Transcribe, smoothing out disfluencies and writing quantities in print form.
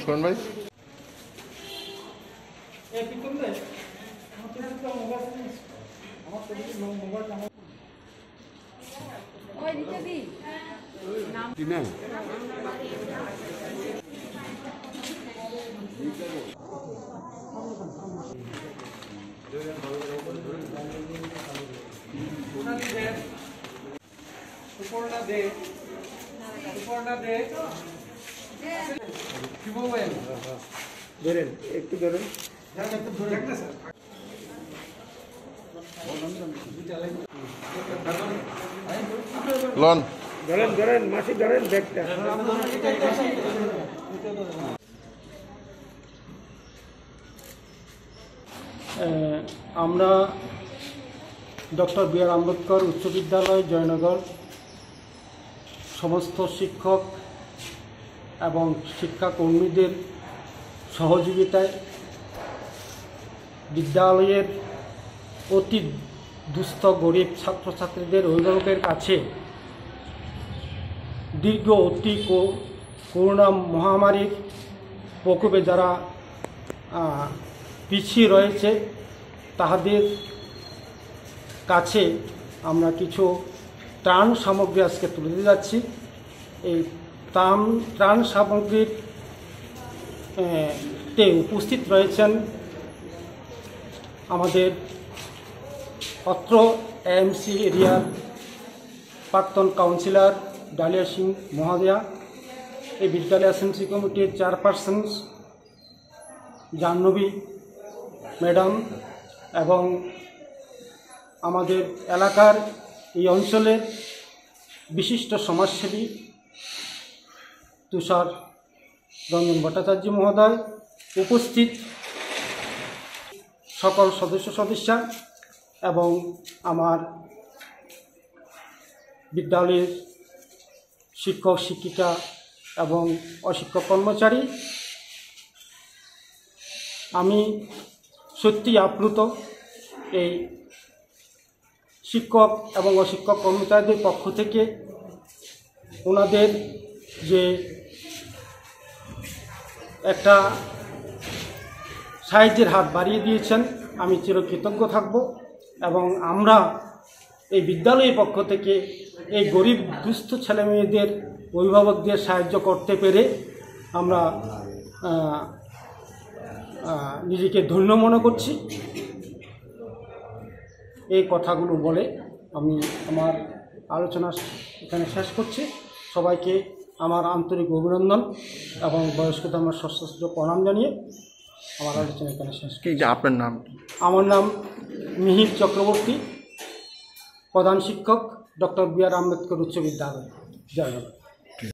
শোন ভাই, ধরেন একটু ধরেন লন ধরেন ধরেন মাসি ধরেন ব্যাগটা। আমরা ডক্টর বি.আর. আম্বেদকর উচ্চ বিদ্যালয় জয়নগর সমস্ত শিক্ষক এবং শিক্ষাকর্মীদের সহযোগিতায় বিদ্যালয়ের অতি দুস্থ গরিব ছাত্রছাত্রীদের অভিভাবকের কাছে দীর্ঘ অতি করোনা মহামারীর প্রকোপে যারা পিছিয়ে রয়েছে তাদের কাছে আমরা কিছু ত্রাণ সামগ্রী আজকে তুলে দিতে যাচ্ছি। এই ত্রাণ সামগ্রীর তে উপস্থিত রয়েছেন আমাদের অত্র এএমসি এরিয়ার প্রাক্তন কাউন্সিলর ডালিয়া সিং মহোদয়া, এই বিদ্যালয় এসএমসি কমিটির চেয়ারপারসন জাহ্নবী ম্যাডাম এবং আমাদের এলাকার এই অঞ্চলের বিশিষ্ট সমাজসেবী তুষার রঞ্জন ভট্টাচার্য মহোদয়, উপস্থিত সকল সদস্যা এবং আমার বিদ্যালয়ের শিক্ষক শিক্ষিকা এবং অশিক্ষক কর্মচারী, আমি সত্যি আপ্লুত। এই শিক্ষক এবং অশিক্ষক কর্মচারীদের পক্ষ থেকে ওনাদের যে একটা সাহায্যের হাত বাড়িয়ে দিয়েছেন, আমি চিরকৃতজ্ঞ থাকব। এবং আমরা এই বিদ্যালয়ের পক্ষ থেকে এই গরিব দুস্থ ছেলেমেয়েদের অভিভাবকদের সাহায্য করতে পেরে আমরা নিজেকে ধন্য মনে করছি। এই কথাগুলো বলে আমি আমার আলোচনা এখানে শেষ করছি। সবাইকে আমার আন্তরিক অভিনন্দন এবং বয়স্কদের আমার সশস্ত্র প্রণাম জানিয়ে আমার আলোচনা এখানে শেষ করছি। আপনার নাম? আমার নাম মিহির চক্রবর্তী, প্রধান শিক্ষক ডক্টর বি.আর. আম্বেদকর উচ্চ বিদ্যালয় জয়নগর।